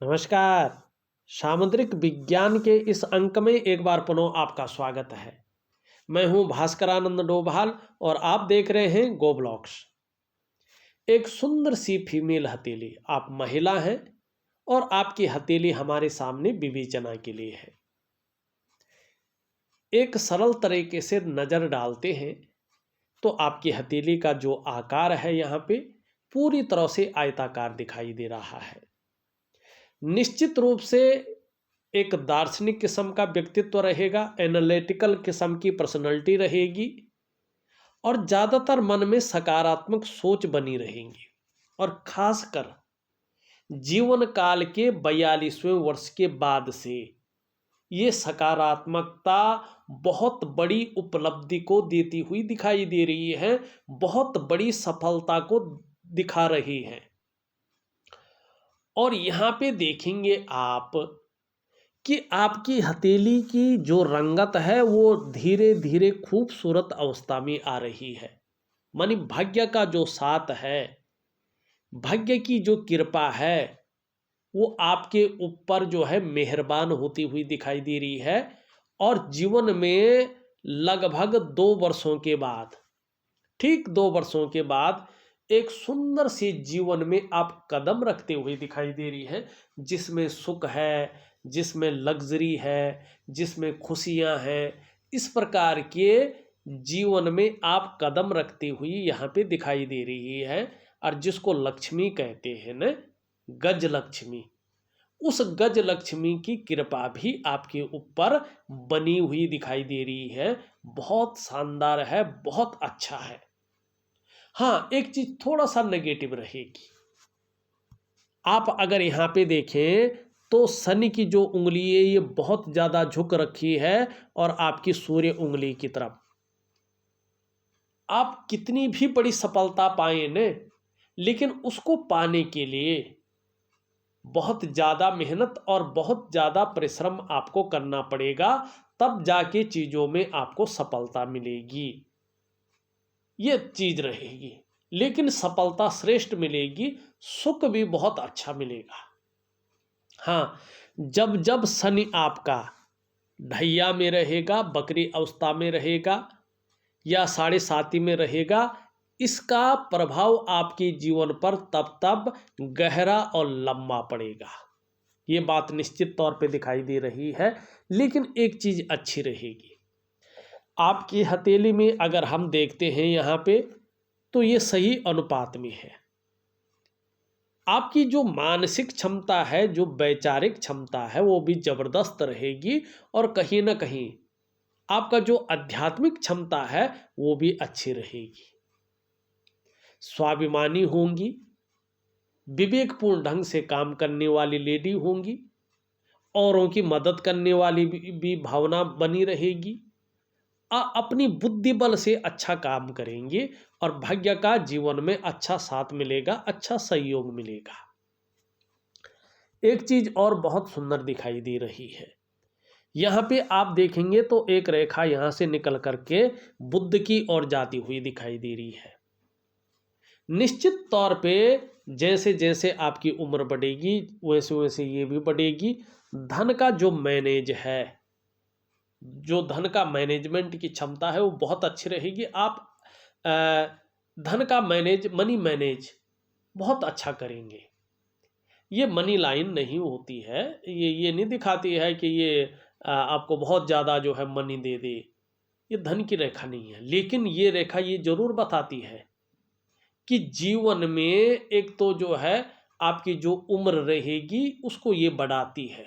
नमस्कार। सामुद्रिक विज्ञान के इस अंक में एक बार पुनः आपका स्वागत है। मैं हूं भास्करानंद डोभाल और आप देख रहे हैं गो ब्लॉक्स। एक सुंदर सी फीमेल हथेली, आप महिला हैं और आपकी हथेली हमारे सामने विवेचना के लिए है। एक सरल तरीके से नज़र डालते हैं तो आपकी हथेली का जो आकार है यहाँ पे पूरी तरह से आयताकार दिखाई दे रहा है। निश्चित रूप से एक दार्शनिक किस्म का व्यक्तित्व रहेगा, एनालिटिकल किस्म की पर्सनैलिटी रहेगी और ज़्यादातर मन में सकारात्मक सोच बनी रहेंगी। और खासकर जीवन काल के 42वें वर्ष के बाद से ये सकारात्मकता बहुत बड़ी उपलब्धि को देती हुई दिखाई दे रही है, बहुत बड़ी सफलता को दिखा रही है। और यहाँ पे देखेंगे आप कि आपकी हथेली की जो रंगत है वो धीरे धीरे खूबसूरत अवस्था में आ रही है। मानी भाग्य का जो साथ है, भाग्य की जो कृपा है वो आपके ऊपर जो है मेहरबान होती हुई दिखाई दे रही है। और जीवन में लगभग 2 वर्षों के बाद, ठीक 2 वर्षों के बाद एक सुंदर सी जीवन में आप कदम रखते हुए दिखाई दे रही है, जिसमें सुख है, जिसमें लग्जरी है, जिसमें खुशियां हैं। इस प्रकार के जीवन में आप कदम रखती हुई यहाँ पे दिखाई दे रही है। और जिसको लक्ष्मी कहते हैं न, गज लक्ष्मी, उस गज लक्ष्मी की कृपा भी आपके ऊपर बनी हुई दिखाई दे रही है। बहुत शानदार है, बहुत अच्छा है। हाँ, एक चीज थोड़ा सा नेगेटिव रहेगी। आप अगर यहाँ पे देखें तो शनि की जो उंगली है ये बहुत ज़्यादा झुक रखी है और आपकी सूर्य उंगली की तरफ। आप कितनी भी बड़ी सफलता पाएं न, लेकिन उसको पाने के लिए बहुत ज़्यादा मेहनत और बहुत ज़्यादा परिश्रम आपको करना पड़ेगा, तब जाके चीज़ों में आपको सफलता मिलेगी। ये चीज़ रहेगी, लेकिन सफलता श्रेष्ठ मिलेगी, सुख भी बहुत अच्छा मिलेगा। हाँ, जब जब शनि आपका ढैया में रहेगा, बकरी अवस्था में रहेगा या 7.5 में रहेगा, इसका प्रभाव आपके जीवन पर तब तब गहरा और लंबा पड़ेगा। ये बात निश्चित तौर पे दिखाई दे रही है। लेकिन एक चीज़ अच्छी रहेगी, आपकी हथेली में अगर हम देखते हैं यहाँ पे तो ये सही अनुपात में है। आपकी जो मानसिक क्षमता है, जो वैचारिक क्षमता है, वो भी जबरदस्त रहेगी। और कहीं ना कहीं आपका जो आध्यात्मिक क्षमता है वो भी अच्छी रहेगी। स्वाभिमानी होंगी, विवेकपूर्ण ढंग से काम करने वाली लेडी होंगी, औरों की मदद करने वाली भी भावना बनी रहेगी। अपनी बुद्धि बल से अच्छा काम करेंगे और भाग्य का जीवन में अच्छा साथ मिलेगा, अच्छा सहयोग मिलेगा। एक चीज और बहुत सुंदर दिखाई दे रही है, यहाँ पे आप देखेंगे तो एक रेखा यहाँ से निकल करके बुद्ध की ओर जाती हुई दिखाई दे रही है। निश्चित तौर पे जैसे जैसे आपकी उम्र बढ़ेगी वैसे वैसे ये भी बढ़ेगी। धन का जो मैनेज है, जो धन का मैनेजमेंट की क्षमता है वो बहुत अच्छी रहेगी। आप धन का मनी मैनेज बहुत अच्छा करेंगे। ये मनी लाइन नहीं होती है, ये नहीं दिखाती है कि ये आपको बहुत ज़्यादा जो है मनी दे दे। ये धन की रेखा नहीं है, लेकिन ये रेखा ये जरूर बताती है कि जीवन में एक तो जो है आपकी जो उम्र रहेगी उसको ये बढ़ाती है,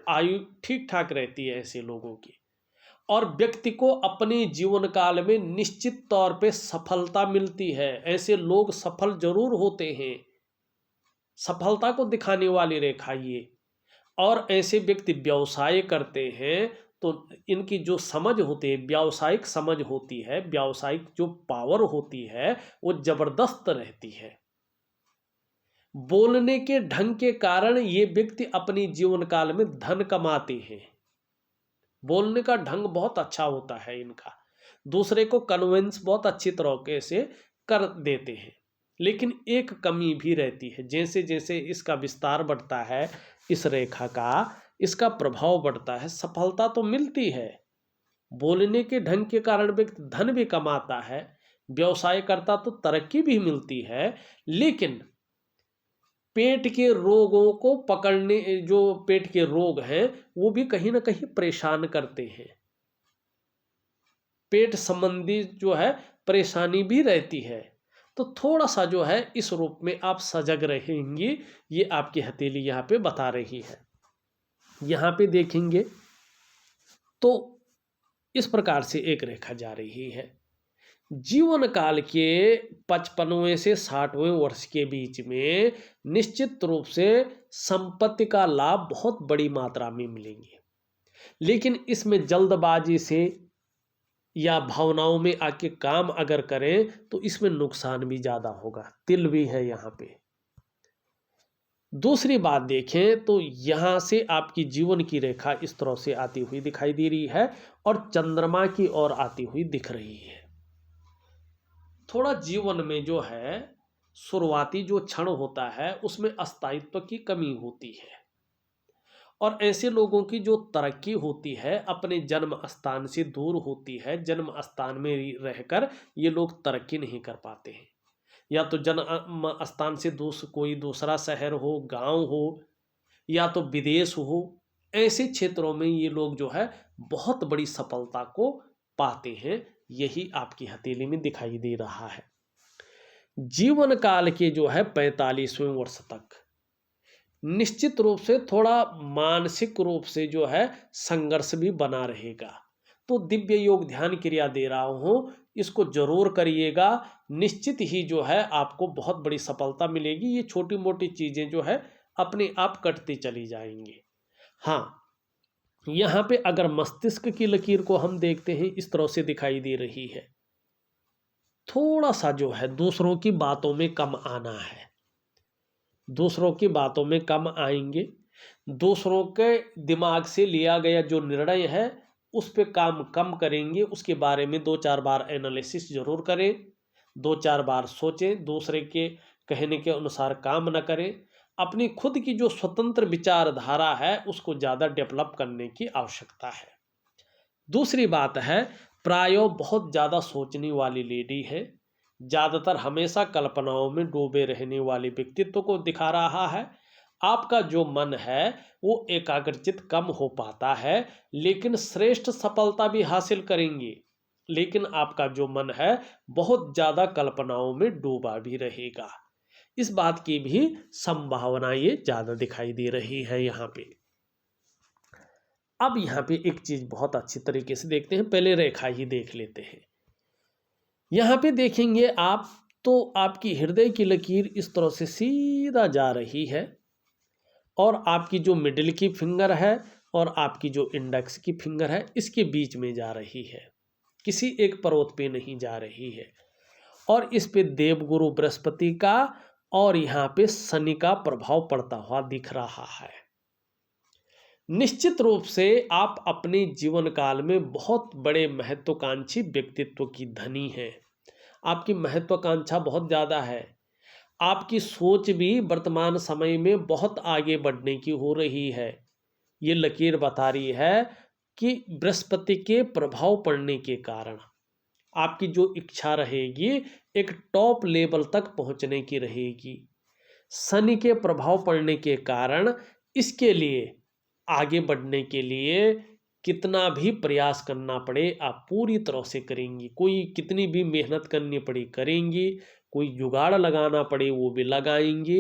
आयु ठीक ठाक रहती है ऐसे लोगों की। और व्यक्ति को अपने जीवन काल में निश्चित तौर पे सफलता मिलती है। ऐसे लोग सफल जरूर होते हैं, सफलता को दिखाने वाली रेखा ये। और ऐसे व्यक्ति व्यवसाय करते हैं तो इनकी जो समझ होती है, व्यावसायिक समझ होती है, व्यावसायिक जो पावर होती है वो जबरदस्त रहती है। बोलने के ढंग के कारण ये व्यक्ति अपनी जीवन काल में धन कमाते हैं। बोलने का ढंग बहुत अच्छा होता है इनका, दूसरे को कन्विंस बहुत अच्छी तरीके से कर देते हैं। लेकिन एक कमी भी रहती है। जैसे जैसे इसका विस्तार बढ़ता है, इस रेखा का, इसका प्रभाव बढ़ता है, सफलता तो मिलती है। बोलने के ढंग के कारण व्यक्ति धन भी कमाता है, व्यवसाय करता तो तरक्की भी मिलती है, लेकिन पेट के रोगों को पकड़ने, जो पेट के रोग हैं वो भी कहीं ना कहीं परेशान करते हैं। पेट संबंधी जो है परेशानी भी रहती है। तो थोड़ा सा जो है इस रूप में आप सजग रहेंगे, ये आपकी हथेली यहाँ पे बता रही है। यहाँ पे देखेंगे तो इस प्रकार से एक रेखा जा रही है। जीवन काल के 55वें से 60वें वर्ष के बीच में निश्चित रूप से संपत्ति का लाभ बहुत बड़ी मात्रा में मिलेंगे, लेकिन इसमें जल्दबाजी से या भावनाओं में आके काम अगर करें तो इसमें नुकसान भी ज़्यादा होगा, तिल भी है यहाँ पे। दूसरी बात देखें तो यहाँ से आपकी जीवन की रेखा इस तरह से आती हुई दिखाई दे रही है और चंद्रमा की ओर आती हुई दिख रही है। थोड़ा जीवन में जो है शुरुआती जो क्षण होता है उसमें अस्थायित्व की कमी होती है, और ऐसे लोगों की जो तरक्की होती है अपने जन्म स्थान से दूर होती है। जन्म स्थान में रहकर ये लोग तरक्की नहीं कर पाते हैं, या तो जन्म स्थान से कोई दूसरा शहर हो, गांव हो, या तो विदेश हो, ऐसे क्षेत्रों में ये लोग जो है बहुत बड़ी सफलता को पाते हैं। यही आपकी हथेली में दिखाई दे रहा है। जीवन काल के जो है 45वें वर्ष तक निश्चित रूप से थोड़ा मानसिक रूप से जो है संघर्ष भी बना रहेगा। तो दिव्य योग ध्यान क्रिया दे रहा हूँ, इसको जरूर करिएगा, निश्चित ही जो है आपको बहुत बड़ी सफलता मिलेगी। ये छोटी मोटी चीजें जो है अपने आप कटती चली जाएंगी। हाँ, यहाँ पे अगर मस्तिष्क की लकीर को हम देखते हैं इस तरह से दिखाई दे रही है। थोड़ा सा जो है दूसरों की बातों में कम आना है, दूसरों की बातों में कम आएंगे। दूसरों के दिमाग से लिया गया जो निर्णय है उस पे काम कम करेंगे, उसके बारे में 2-4 बार एनालिसिस जरूर करें, 2-4 बार सोचें, दूसरे के कहने के अनुसार काम न करें। अपनी खुद की जो स्वतंत्र विचारधारा है उसको ज़्यादा डेवलप करने की आवश्यकता है। दूसरी बात है, प्रायों बहुत ज़्यादा सोचने वाली लेडी है, ज़्यादातर हमेशा कल्पनाओं में डूबे रहने वाले व्यक्तित्व को दिखा रहा है। आपका जो मन है वो एकाग्रचित कम हो पाता है, लेकिन श्रेष्ठ सफलता भी हासिल करेंगे। लेकिन आपका जो मन है बहुत ज़्यादा कल्पनाओं में डूबा भी रहेगा, इस बात की भी संभावना ये ज़्यादा दिखाई दे रही है यहाँ पे। अब यहाँ पे एक चीज़ बहुत अच्छी तरीके से देखते हैं, पहले रेखा ही देख लेते हैं। यहाँ पे देखेंगे आप तो आपकी हृदय की लकीर इस तरह से सीधा जा रही है, और आपकी जो मिडिल की फिंगर है और आपकी जो इंडेक्स की फिंगर है इसके बीच में जा रही है, किसी एक पर्वत पे नहीं जा रही है। और इस पे देवगुरु बृहस्पति का और यहाँ पे शनि का प्रभाव पड़ता हुआ दिख रहा है। निश्चित रूप से आप अपने जीवन काल में बहुत बड़े महत्वाकांक्षी व्यक्तित्व की धनी हैं। आपकी महत्वाकांक्षा बहुत ज़्यादा है, आपकी सोच भी वर्तमान समय में बहुत आगे बढ़ने की हो रही है। ये लकीर बता रही है कि बृहस्पति के प्रभाव पड़ने के कारण आपकी जो इच्छा रहेगी एक टॉप लेवल तक पहुंचने की रहेगी। शनि के प्रभाव पड़ने के कारण इसके लिए आगे बढ़ने के लिए कितना भी प्रयास करना पड़े आप पूरी तरह से करेंगी, कोई कितनी भी मेहनत करनी पड़ी करेंगी, कोई जुगाड़ लगाना पड़े वो भी लगाएंगी,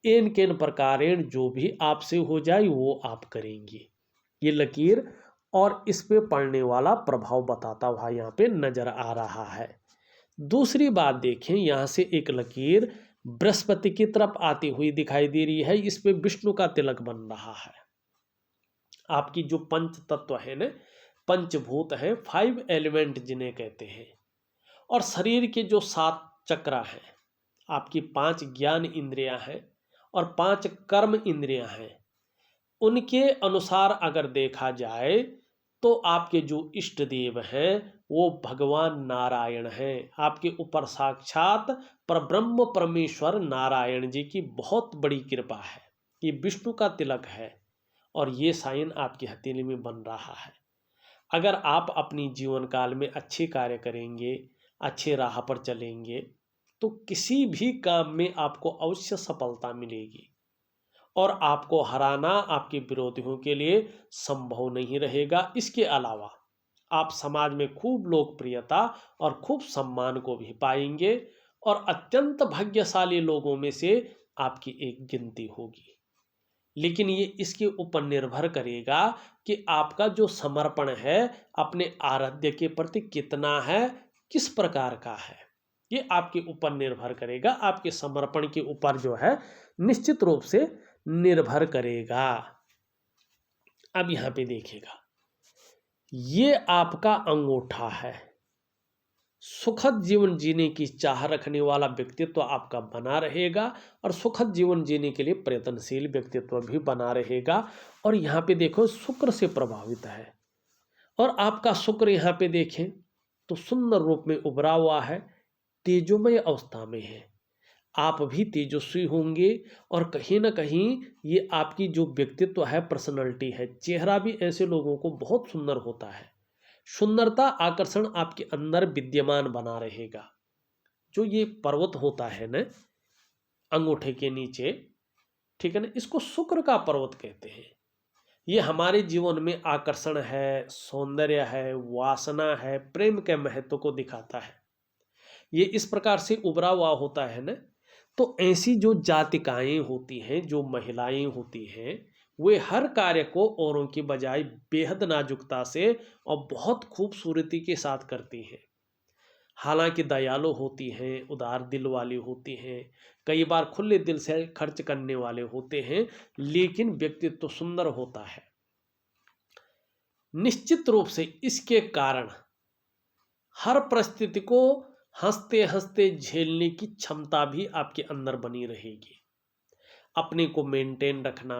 एन केन प्रकारेण जो भी आपसे हो जाए वो आप करेंगी। ये लकीर और इस पे पड़ने वाला प्रभाव बताता हुआ यहाँ पे नजर आ रहा है। दूसरी बात देखें, यहाँ से एक लकीर बृहस्पति की तरफ आती हुई दिखाई दे रही है, इस पे विष्णु का तिलक बन रहा है। आपकी जो पंच तत्व है ना, पंचभूत हैं, 5 एलिमेंट जिन्हें कहते हैं, और शरीर के जो 7 चक्र हैं, आपकी 5 ज्ञान इंद्रियां हैं और 5 कर्म इंद्रियां हैं, उनके अनुसार अगर देखा जाए तो आपके जो इष्ट देव हैं वो भगवान नारायण हैं। आपके ऊपर साक्षात परब्रह्म परमेश्वर नारायण जी की बहुत बड़ी कृपा है। ये विष्णु का तिलक है और ये साइन आपकी हथेली में बन रहा है। अगर आप अपनी जीवन काल में अच्छे कार्य करेंगे, अच्छे राह पर चलेंगे, तो किसी भी काम में आपको अवश्य सफलता मिलेगी और आपको हराना आपके विरोधियों के लिए संभव नहीं रहेगा। इसके अलावा आप समाज में खूब लोकप्रियता और खूब सम्मान को भी पाएंगे और अत्यंत भाग्यशाली लोगों में से आपकी एक गिनती होगी। लेकिन ये इसके ऊपर निर्भर करेगा कि आपका जो समर्पण है अपने आराध्य के प्रति कितना है, किस प्रकार का है, ये आपके ऊपर निर्भर करेगा। आपके समर्पण के ऊपर जो है निश्चित रूप से निर्भर करेगा। अब यहां पे देखिएगा, ये आपका अंगूठा है। सुखद जीवन जीने की चाह रखने वाला व्यक्तित्व आपका बना रहेगा और सुखद जीवन जीने के लिए प्रयत्नशील व्यक्तित्व भी बना रहेगा। और यहाँ पे देखो शुक्र से प्रभावित है और आपका शुक्र यहाँ पे देखें तो सुंदर रूप में उभरा हुआ है, तेजोमय अवस्था में है। आप भी तेजस्वी होंगे और कहीं ना कहीं ये आपकी जो व्यक्तित्व है, पर्सनैलिटी है, चेहरा भी ऐसे लोगों को बहुत सुंदर होता है। सुंदरता आकर्षण आपके अंदर विद्यमान बना रहेगा। जो ये पर्वत होता है ना अंगूठे के नीचे, ठीक है ना, इसको शुक्र का पर्वत कहते हैं। ये हमारे जीवन में आकर्षण है, सौंदर्य है, वासना है, प्रेम के महत्व को दिखाता है। ये इस प्रकार से उभरा हुआ होता है ना। तो ऐसी जो जातिकाएं होती हैं, जो महिलाएं होती हैं, वे हर कार्य को औरों की बजाय बेहद नाजुकता से और बहुत खूबसूरती के साथ करती हैं। हालांकि दयालु होती हैं, उदार दिल वाली होती हैं, कई बार खुले दिल से खर्च करने वाले होते हैं, लेकिन व्यक्तित्व तो सुंदर होता है। निश्चित रूप से इसके कारण हर परिस्थिति को हंसते हंसते झेलने की क्षमता भी आपके अंदर बनी रहेगी। अपने को मेंटेन रखना,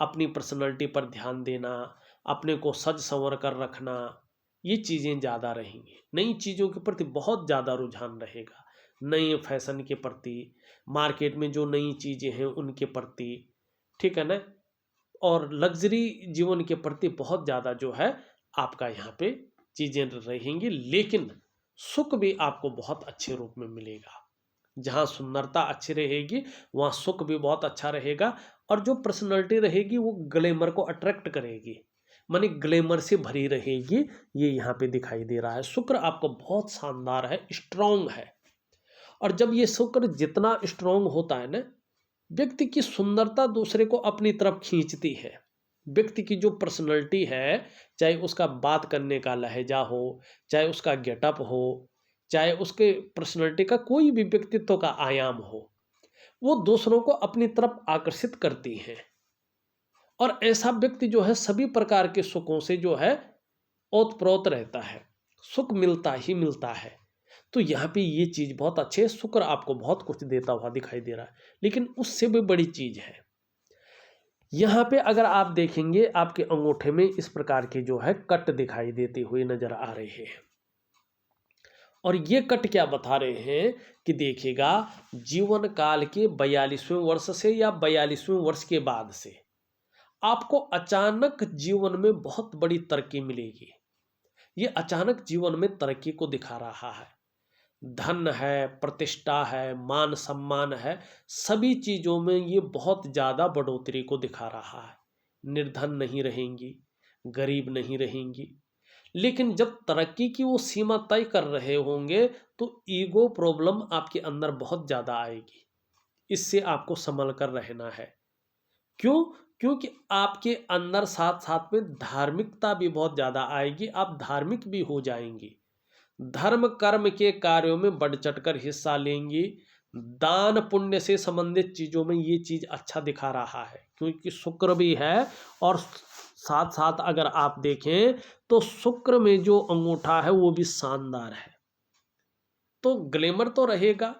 अपनी पर्सनैलिटी पर ध्यान देना, अपने को सज संवर कर रखना, ये चीज़ें ज़्यादा रहेंगी। नई चीज़ों के प्रति बहुत ज़्यादा रुझान रहेगा, नए फैशन के प्रति, मार्केट में जो नई चीज़ें हैं उनके प्रति, ठीक है ना, और लग्जरी जीवन के प्रति बहुत ज़्यादा जो है आपका यहाँ पे चीज़ें रहेंगी। लेकिन सुख भी आपको बहुत अच्छे रूप में मिलेगा। जहाँ सुंदरता अच्छी रहेगी वहाँ सुख भी बहुत अच्छा रहेगा और जो पर्सनैलिटी रहेगी वो ग्लैमर को अट्रैक्ट करेगी, मानी ग्लैमर से भरी रहेगी। ये यहाँ पे दिखाई दे रहा है। शुक्र आपको बहुत शानदार है, स्ट्रॉन्ग है। और जब ये शुक्र जितना स्ट्रॉन्ग होता है ना, व्यक्ति की सुंदरता दूसरे को अपनी तरफ खींचती है। व्यक्ति की जो पर्सनैलिटी है, चाहे उसका बात करने का लहजा हो, चाहे उसका गेटअप हो, चाहे उसके पर्सनैलिटी का कोई भी व्यक्तित्व का आयाम हो, वो दूसरों को अपनी तरफ आकर्षित करती हैं। और ऐसा व्यक्ति जो है सभी प्रकार के सुखों से जो है ओतप्रोत रहता है, सुख मिलता ही मिलता है। तो यहाँ पे ये चीज़ बहुत अच्छी है। शुक्र आपको बहुत कुछ देता हुआ दिखाई दे रहा है, लेकिन उससे भी बड़ी चीज़ है यहाँ पे अगर आप देखेंगे आपके अंगूठे में इस प्रकार के जो है कट दिखाई देते हुए नजर आ रहे हैं। और ये कट क्या बता रहे हैं कि देखिएगा, जीवन काल के 42वें वर्ष से या 42वें वर्ष के बाद से आपको अचानक जीवन में बहुत बड़ी तरक्की मिलेगी। ये अचानक जीवन में तरक्की को दिखा रहा है। धन है, प्रतिष्ठा है, मान सम्मान है, सभी चीज़ों में ये बहुत ज़्यादा बढ़ोतरी को दिखा रहा है। निर्धन नहीं रहेंगी, गरीब नहीं रहेंगी। लेकिन जब तरक्की की वो सीमा तय कर रहे होंगे तो ईगो प्रॉब्लम आपके अंदर बहुत ज़्यादा आएगी। इससे आपको संभल कर रहना है। क्यों? क्योंकि आपके अंदर साथ साथ में धार्मिकता भी बहुत ज़्यादा आएगी। आप धार्मिक भी हो जाएंगी, धर्म कर्म के कार्यों में बढ़ चढ़कर हिस्सा लेंगी। दान पुण्य से संबंधित चीज़ों में ये चीज़ अच्छा दिखा रहा है, क्योंकि शुक्र भी है। और साथ साथ अगर आप देखें तो शुक्र में जो अंगूठा है वो भी शानदार है। तो ग्लैमर तो रहेगा,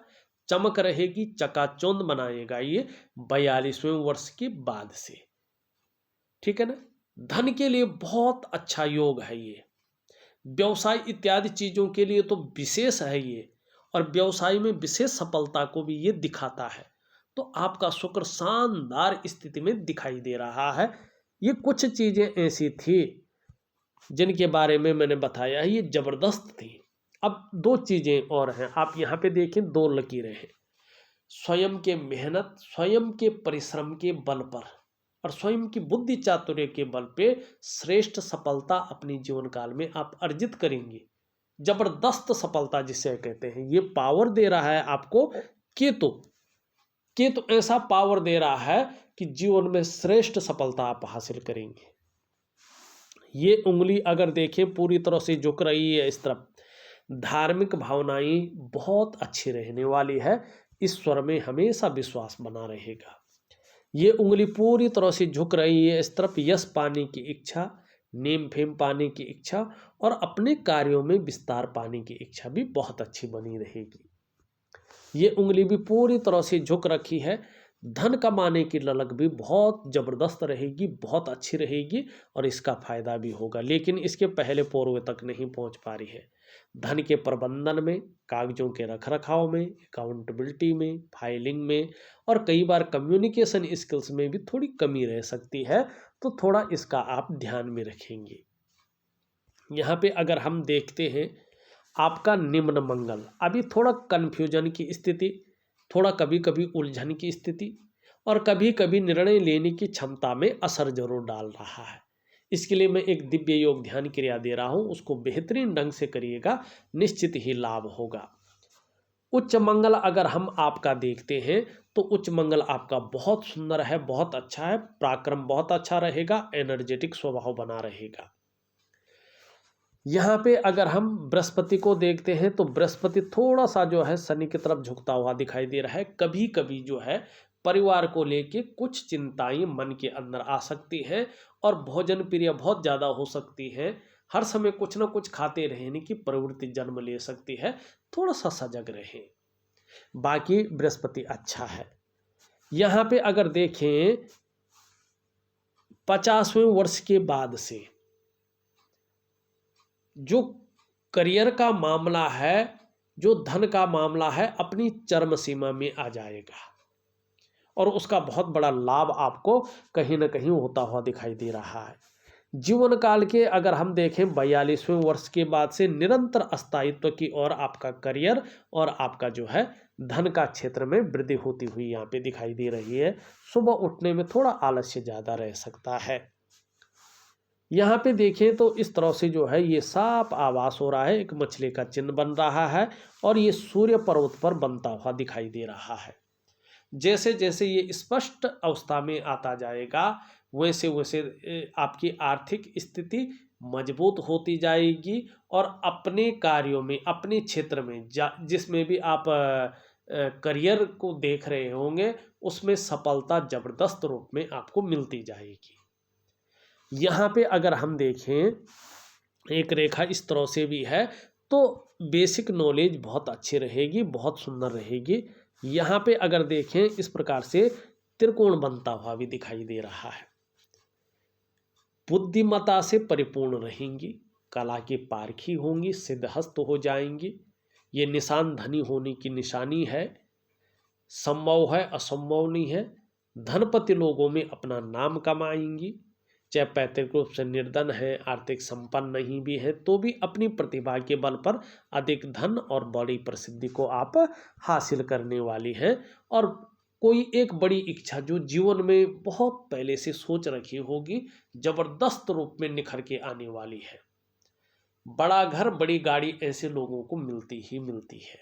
चमक रहेगी, चकाचौंध बनाएगा ये 42वें वर्ष के बाद से, ठीक है ना। धन के लिए बहुत अच्छा योग है ये। व्यवसाय इत्यादि चीजों के लिए तो विशेष है ये, और व्यवसाय में विशेष सफलता को भी ये दिखाता है। तो आपका शुक्र शानदार स्थिति में दिखाई दे रहा है। ये कुछ चीजें ऐसी थी जिनके बारे में मैंने बताया है, ये जबरदस्त थी। अब दो चीजें और हैं, आप यहाँ पे देखें, दो लकीरें हैं। स्वयं के मेहनत, स्वयं के परिश्रम के बल पर और स्वयं की बुद्धि चातुर्य के बल पे श्रेष्ठ सफलता अपने जीवन काल में आप अर्जित करेंगे। जबरदस्त सफलता जिसे कहते हैं, ये पावर दे रहा है आपको केतु। केतु ऐसा पावर दे रहा है कि जीवन में श्रेष्ठ सफलता आप हासिल करेंगे। ये उंगली अगर देखें पूरी तरह से झुक रही है इस तरफ, धार्मिक भावनाएं बहुत अच्छी रहने वाली है। ईश्वर में हमेशा विश्वास बना रहेगा। ये उंगली पूरी तरह से झुक रही है इस तरफ, यश पाने की इच्छा, नेम फेम पाने की इच्छा और अपने कार्यों में विस्तार पाने की इच्छा भी बहुत अच्छी बनी रहेगी। ये उंगली भी पूरी तरह से झुक रखी है। धन कमाने की ललक भी बहुत जबरदस्त रहेगी, बहुत अच्छी रहेगी और इसका फायदा भी होगा, लेकिन इसके पहले पूर्व तक नहीं पहुंच पा रही है। धन के प्रबंधन में, कागजों के रखरखाव में, अकाउंटेबिलिटी में, फाइलिंग में और कई बार कम्युनिकेशन स्किल्स में भी थोड़ी कमी रह सकती है, तो थोड़ा इसका आप ध्यान में रखेंगे। यहाँ पे अगर हम देखते हैं आपका निम्न मंगल, अभी थोड़ा कन्फ्यूजन की स्थिति, थोड़ा कभी कभी उलझन की स्थिति और कभी कभी निर्णय लेने की क्षमता में असर जरूर डाल रहा है। इसके लिए मैं एक दिव्य योग ध्यान क्रिया दे रहा हूं, उसको बेहतरीन ढंग से करिएगा, निश्चित ही लाभ होगा। उच्च मंगल अगर हम आपका देखते हैं तो उच्च मंगल आपका बहुत सुंदर है, बहुत अच्छा है, पराक्रम बहुत अच्छा रहेगा, एनर्जेटिक स्वभाव बना रहेगा। यहाँ पे अगर हम बृहस्पति को देखते हैं तो बृहस्पति थोड़ा सा जो है शनि की तरफ झुकता हुआ दिखाई दे रहा है। कभी कभी जो है परिवार को लेके कुछ चिंताएं मन के अंदर आ सकती हैं और भोजन प्रिय बहुत ज़्यादा हो सकती है। हर समय कुछ ना कुछ खाते रहने की प्रवृत्ति जन्म ले सकती है, थोड़ा सा सजग रहें। बाकी बृहस्पति अच्छा है। यहाँ पे अगर देखें 50वें वर्ष के बाद से जो करियर का मामला है, जो धन का मामला है, अपनी चरम सीमा में आ जाएगा और उसका बहुत बड़ा लाभ आपको कहीं ना कहीं होता हुआ दिखाई दे रहा है। जीवन काल के अगर हम देखें 42वें वर्ष के बाद से निरंतर स्थायित्व की ओर आपका करियर और आपका जो है धन का क्षेत्र में वृद्धि होती हुई यहाँ पे दिखाई दे रही है। सुबह उठने में थोड़ा आलस्य ज़्यादा रह सकता है। यहाँ पे देखें तो इस तरह से जो है ये साफ आभास हो रहा है, एक मछली का चिन्ह बन रहा है और ये सूर्य पर्वत पर बनता हुआ दिखाई दे रहा है। जैसे जैसे ये स्पष्ट अवस्था में आता जाएगा वैसे वैसे आपकी आर्थिक स्थिति मजबूत होती जाएगी और अपने कार्यों में, अपने क्षेत्र में जिसमें भी आप करियर को देख रहे होंगे उसमें सफलता जबरदस्त रूप में आपको मिलती जाएगी। यहाँ पे अगर हम देखें एक रेखा इस तरह से भी है तो बेसिक नॉलेज बहुत अच्छी रहेगी, बहुत सुंदर रहेगी। यहाँ पे अगर देखें इस प्रकार से त्रिकोण बनता हुआ भी दिखाई दे रहा है। बुद्धिमत्ता से परिपूर्ण रहेंगी, कला की पारखी होंगी, सिद्धहस्त हो जाएंगी। ये निशान धनी होने की निशानी है, संभव है, असंभव नहीं है। धनपति लोगों में अपना नाम कमाएंगी, चाहे पैतृक रूप से निर्धन है, आर्थिक संपन्न नहीं भी है, तो भी अपनी प्रतिभा के बल पर अधिक धन और बड़ी प्रसिद्धि को आप हासिल करने वाली हैं। और कोई एक बड़ी इच्छा जो जीवन में बहुत पहले से सोच रखी होगी जबरदस्त रूप में निखर के आने वाली है। बड़ा घर, बड़ी गाड़ी ऐसे लोगों को मिलती ही मिलती है।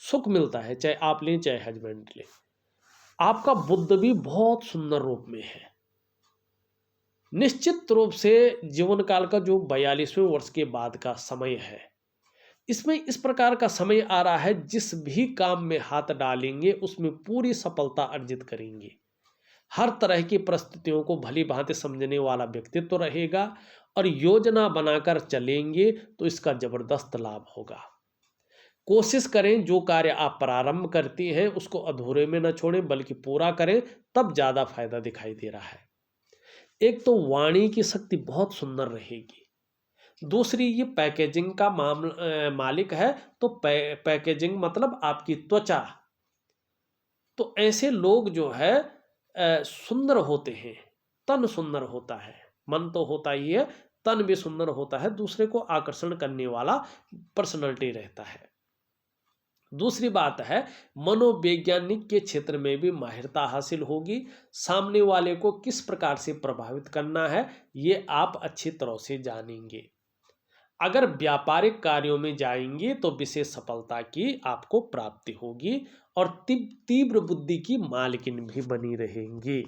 सुख मिलता है, चाहे आप लें चाहे हस्बैंड लें। आपका बुद्ध भी बहुत सुंदर रूप में है। निश्चित रूप से जीवन काल का जो 42वें वर्ष के बाद का समय है, इसमें इस प्रकार का समय आ रहा है जिस भी काम में हाथ डालेंगे उसमें पूरी सफलता अर्जित करेंगे। हर तरह की परिस्थितियों को भली भांति समझने वाला व्यक्तित्व रहेगा और योजना बनाकर चलेंगे तो इसका जबरदस्त लाभ होगा। कोशिश करें जो कार्य आप प्रारंभ करती हैं उसको अधूरे में न छोड़ें बल्कि पूरा करें, तब ज़्यादा फायदा दिखाई दे रहा है। एक तो वाणी की शक्ति बहुत सुंदर रहेगी, दूसरी ये पैकेजिंग का मालिक है, तो पैकेजिंग मतलब आपकी त्वचा। तो ऐसे लोग जो है सुंदर होते हैं, तन सुंदर होता है, मन तो होता ही है, तन भी सुंदर होता है, दूसरे को आकर्षण करने वाला पर्सनालिटी रहता है। दूसरी बात है, मनोवैज्ञानिक के क्षेत्र में भी माहिरता हासिल होगी। सामने वाले को किस प्रकार से प्रभावित करना है ये आप अच्छी तरह से जानेंगे। अगर व्यापारिक कार्यों में जाएंगे तो विशेष सफलता की आपको प्राप्ति होगी और तीव्र बुद्धि की मालकिन भी बनी रहेंगी।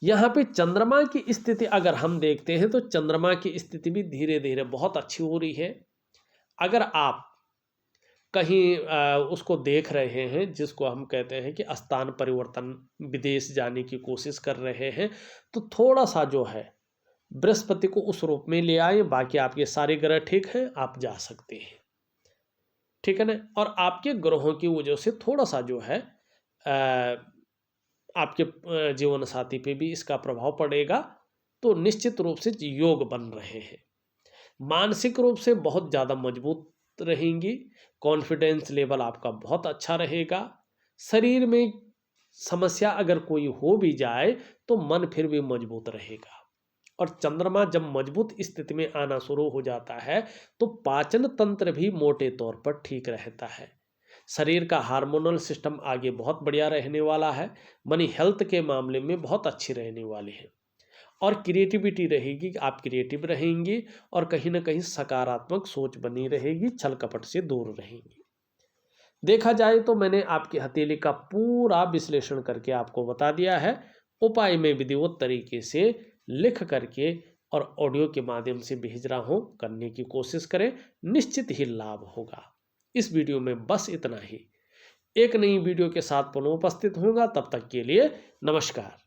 यहाँ पे चंद्रमा की स्थिति अगर हम देखते हैं तो चंद्रमा की स्थिति भी धीरे धीरे बहुत अच्छी हो रही है। अगर आप कहीं उसको देख रहे हैं, जिसको हम कहते हैं कि स्थान परिवर्तन, विदेश जाने की कोशिश कर रहे हैं, तो थोड़ा सा जो है बृहस्पति को उस रूप में ले आए, बाकी आपके सारे ग्रह ठीक हैं, आप जा सकते हैं, ठीक है ना। और आपके ग्रहों की वजह से थोड़ा सा जो है आपके जीवन साथी पे भी इसका प्रभाव पड़ेगा, तो निश्चित रूप से योग बन रहे हैं। मानसिक रूप से बहुत ज़्यादा मजबूत रहेंगी, कॉन्फिडेंस लेवल आपका बहुत अच्छा रहेगा। शरीर में समस्या अगर कोई हो भी जाए तो मन फिर भी मजबूत रहेगा। और चंद्रमा जब मजबूत स्थिति में आना शुरू हो जाता है तो पाचन तंत्र भी मोटे तौर पर ठीक रहता है। शरीर का हार्मोनल सिस्टम आगे बहुत बढ़िया रहने वाला है। मनी हेल्थ के मामले में बहुत अच्छी रहने वाली है और क्रिएटिविटी रहेगी, आप क्रिएटिव रहेंगी और कहीं ना कहीं सकारात्मक सोच बनी रहेगी, छल कपट से दूर रहेंगी। देखा जाए तो मैंने आपकी हथेली का पूरा विश्लेषण करके आपको बता दिया है। उपाय में विधिवत तरीके से लिख करके और ऑडियो के माध्यम से भेज रहा हूँ, करने की कोशिश करें, निश्चित ही लाभ होगा। इस वीडियो में बस इतना ही। एक नई वीडियो के साथ पुनः उपस्थित होगा, तब तक के लिए नमस्कार।